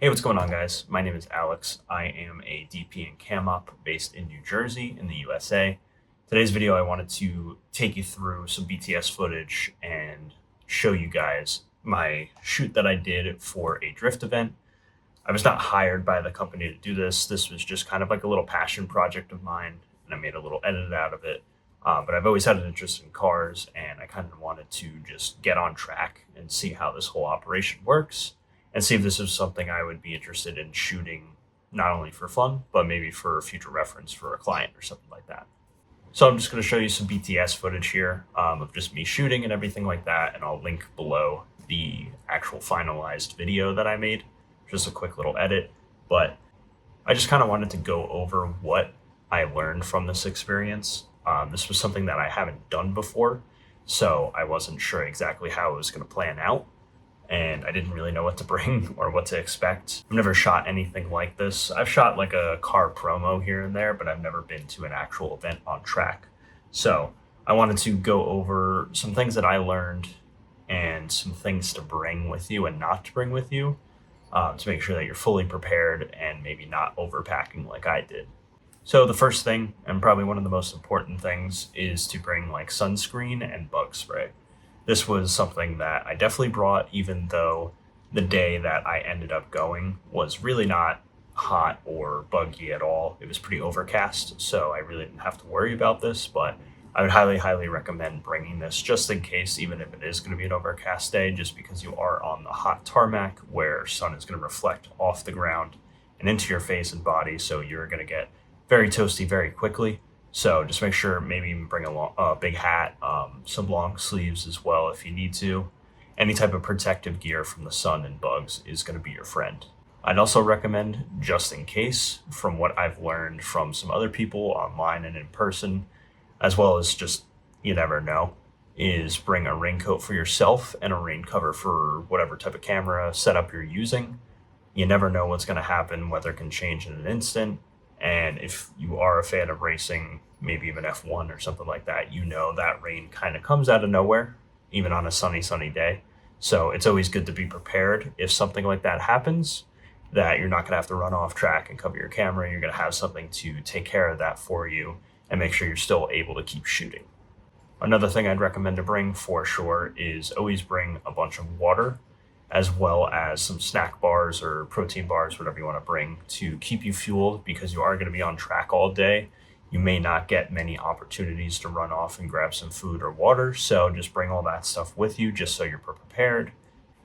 Hey, what's going on, guys? My name is Alex. I am a DP and cam op based in New Jersey in the USA. Today's video, I wanted to take you through some BTS footage and show you guys my shoot that I did for a drift event. I was not hired by the company to do this. This was just kind of like a little passion project of mine, and I made a little edit out of it. But I've always had an interest in cars, and I kind of wanted to just get on track and see how this whole operation works and see if this is something I would be interested in shooting, not only for fun, but maybe for future reference for a client or something like that. So I'm just going to show you some BTS footage here of just me shooting and everything like that, and I'll link below the actual finalized video that I made. Just a quick little edit, but I just kind of wanted to go over what I learned from this experience. This was something that I haven't done before, so I wasn't sure exactly how it was going to plan out, and I didn't really know what to bring or what to expect. I've never shot anything like this. I've shot like a car promo here and there, but I've never been to an actual event on track. So I wanted to go over some things that I learned and some things to bring with you and not to bring with you, to make sure that you're fully prepared and maybe not overpacking like I did. So the first thing, and probably one of the most important things, is to bring like sunscreen and bug spray. This was something that I definitely brought, even though the day that I ended up going was really not hot or buggy at all. It was pretty overcast, so I really didn't have to worry about this, but I would highly recommend bringing this just in case, even if it is going to be an overcast day, just because you are on the hot tarmac where sun is going to reflect off the ground and into your face and body, so you're going to get very toasty very quickly. So just make sure maybe even bring a big hat, some long sleeves as well if you need to. Any type of protective gear from the sun and bugs is going to be your friend. I'd also recommend, just in case, from what I've learned from some other people online and in person, as well as just you never know, is bring a raincoat for yourself and a rain cover for whatever type of camera setup you're using. You never know what's going to happen, weather can change in an instant. And if you are a fan of racing, maybe even F1 or something like that, you know that rain kind of comes out of nowhere, even on a sunny day. So it's always good to be prepared if something like that happens, that you're not going to have to run off track and cover your camera. You're going to have something to take care of that for you and make sure you're still able to keep shooting. Another thing I'd recommend to bring for sure is always bring a bunch of water, as well as some snack bars or protein bars, whatever you want to bring to keep you fueled, because you are going to be on track all day. You may not get many opportunities to run off and grab some food or water, so just bring all that stuff with you just so you're prepared.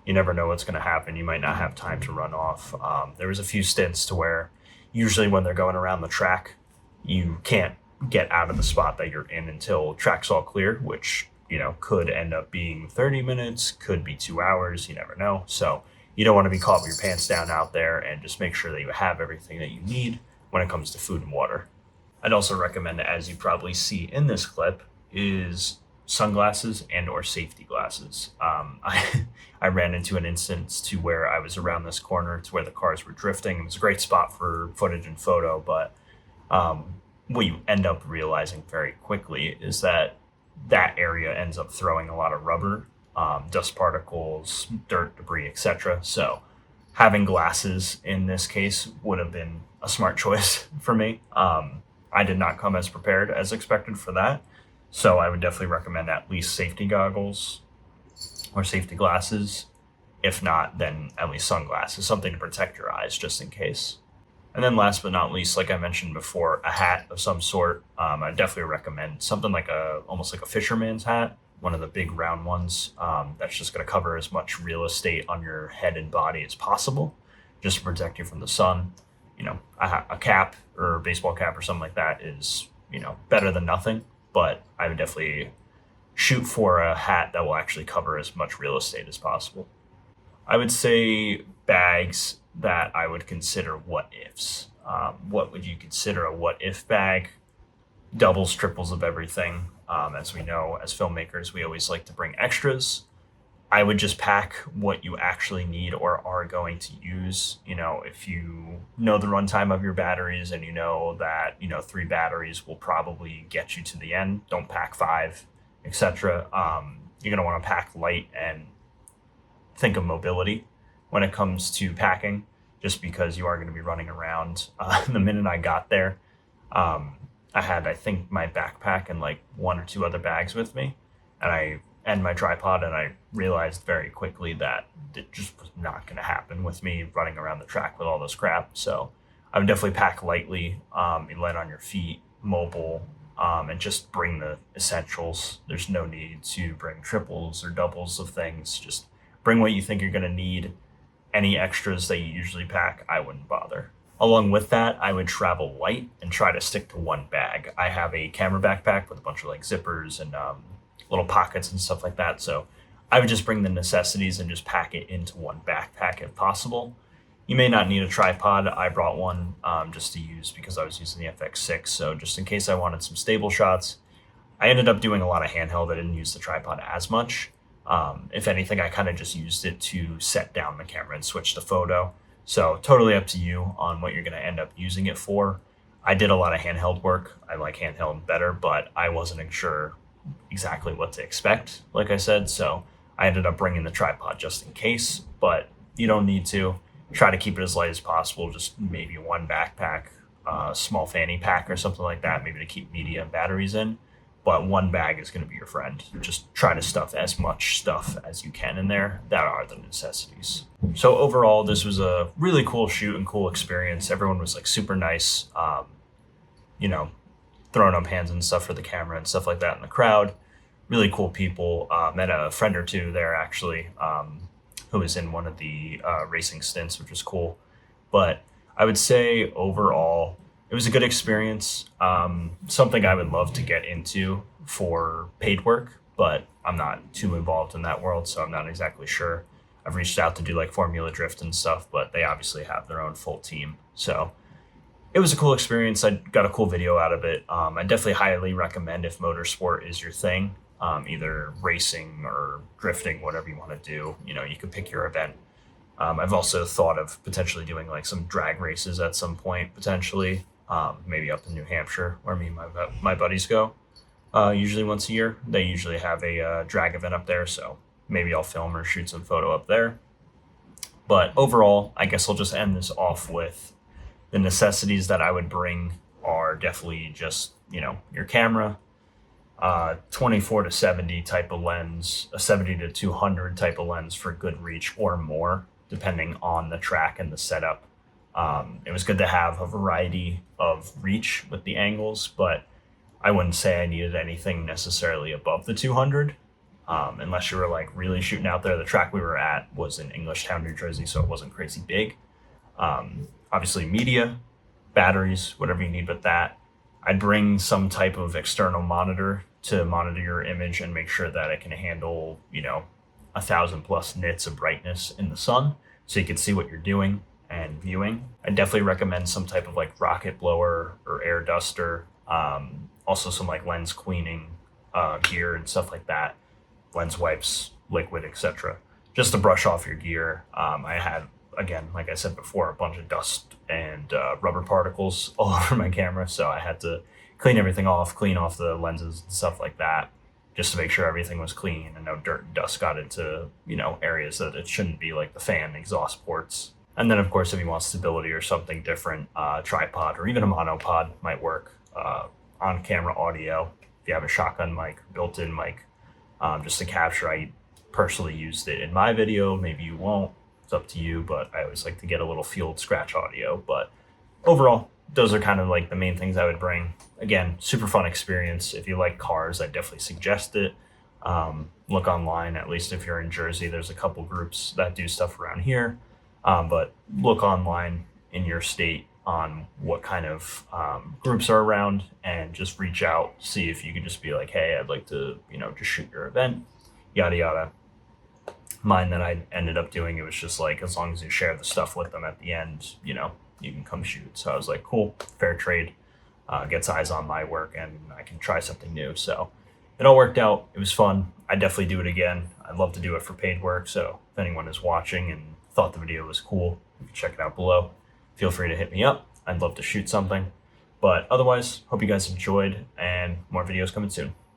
You never know what's going to happen. You might not have time to run off. There was a few stints to where usually when they're going around the track, you can't get out of the spot that you're in until track's all clear, which could end up being 30 minutes, could be 2 hours, you never know. So you don't want to be caught with your pants down out there, and just make sure that you have everything that you need when it comes to food and water. I'd also recommend, as you probably see in this clip, is sunglasses and or safety glasses. I ran into an instance to where I was around this corner to where the cars were drifting. It was a great spot for footage and photo, but what you end up realizing very quickly is that area ends up throwing a lot of rubber, dust particles, dirt, debris, etc. So having glasses in this case would have been a smart choice for me. I did not come as prepared as expected for that. So I would definitely recommend at least safety goggles or safety glasses. If not, then at least sunglasses, something to protect your eyes just in case. And then last but not least, like I mentioned before, a hat of some sort. I definitely recommend something like almost like a fisherman's hat, one of the big round ones, that's just going to cover as much real estate on your head and body as possible, just to protect you from the sun. A cap or a baseball cap or something like that is, better than nothing, but I would definitely shoot for a hat that will actually cover as much real estate as possible. I would say bags that I would consider what ifs. What would you consider a what if bag? Doubles, triples of everything. As we know, as filmmakers, we always like to bring extras. I would just pack what you actually need or are going to use. If you know the runtime of your batteries and you know that, 3 batteries will probably get you to the end, don't pack 5, etc. You're going to want to pack light and think of mobility when it comes to packing, just because you are going to be running around. The minute I got there, I had, I think, my backpack and like one or two other bags with me, and my tripod, and I realized very quickly that it just was not going to happen with me running around the track with all this crap. So I would definitely pack lightly, be light on your feet, mobile, and just bring the essentials. There's no need to bring triples or doubles of things. Just bring what you think you're going to need. Any extras that you usually pack, I wouldn't bother. Along with that, I would travel light and try to stick to one bag. I have a camera backpack with a bunch of like zippers and little pockets and stuff like that. So I would just bring the necessities and just pack it into one backpack if possible. You may not need a tripod. I brought one just to use because I was using the FX6. So just in case I wanted some stable shots, I ended up doing a lot of handheld. I didn't use the tripod as much. If anything, I kind of just used it to set down the camera and switch the photo. So totally up to you on what you're going to end up using it for. I did a lot of handheld work. I like handheld better, but I wasn't sure exactly what to expect, like I said. So I ended up bringing the tripod just in case, but you don't need to. Try to keep it as light as possible. Just maybe one backpack, small fanny pack or something like that, maybe to keep media and batteries in. But one bag is going to be your friend. Just try to stuff as much stuff as you can in there. That are the necessities. So overall, this was a really cool shoot and cool experience. Everyone was like super nice, throwing up hands and stuff for the camera and stuff like that in the crowd. Really cool people. Met a friend or two there actually, who was in one of the racing stints, which was cool. But I would say overall, it was a good experience. Something I would love to get into for paid work, but I'm not too involved in that world, so I'm not exactly sure. I've reached out to do like Formula Drift and stuff, but they obviously have their own full team. So it was a cool experience. I got a cool video out of it. I definitely highly recommend if motorsport is your thing, either racing or drifting, whatever you want to do. You can pick your event. I've also thought of potentially doing like some drag races at some point, potentially, maybe up in New Hampshire, where me and my buddies go. Usually once a year, they usually have a drag event up there. So maybe I'll film or shoot some photo up there. But overall, I guess I'll just end this off with the necessities that I would bring are definitely just, your camera, 24 to 70 type of lens, a 70 to 200 type of lens for good reach or more, depending on the track and the setup. It was good to have a variety of reach with the angles, but I wouldn't say I needed anything necessarily above the 200, unless you were like really shooting out there. The track we were at was in Englishtown, New Jersey, so it wasn't crazy big. Obviously media, batteries, whatever you need with that. I'd bring some type of external monitor to monitor your image and make sure that it can handle, 1,000+ nits of brightness in the sun, so you can see what you're doing and viewing. I definitely recommend some type of like rocket blower or air duster. Also some like lens cleaning gear and stuff like that, lens wipes, liquid, etc., just to brush off your gear. I had, again, like I said before, a bunch of dust and rubber particles all over my camera, so I had to clean everything off, clean off the lenses and stuff like that, just to make sure everything was clean and no dirt and dust got into, areas that it shouldn't be, like the fan exhaust ports. And then, of course, if you want stability or something different, tripod or even a monopod might work. On-camera audio, if you have a shotgun mic, built-in mic, just to capture. I personally used it in my video. Maybe you won't. It's up to you, but I always like to get a little field scratch audio. But overall, those are kind of like the main things I would bring. Again, super fun experience. If you like cars, I definitely suggest it. Look online, at least if you're in Jersey, there's a couple groups that do stuff around here. But look online in your state on what kind of groups are around and just reach out, see if you can just be like, hey, I'd like to, just shoot your event, yada, yada. Mine that I ended up doing, it was just like, as long as you share the stuff with them at the end, you can come shoot. So I was like, cool, fair trade, gets eyes on my work and I can try something new. So it all worked out. It was fun. I'd definitely do it again. I'd love to do it for paid work. So if anyone is watching and thought the video was cool, you can check it out below. Feel free to hit me up. I'd love to shoot something. But otherwise, hope you guys enjoyed and more videos coming soon.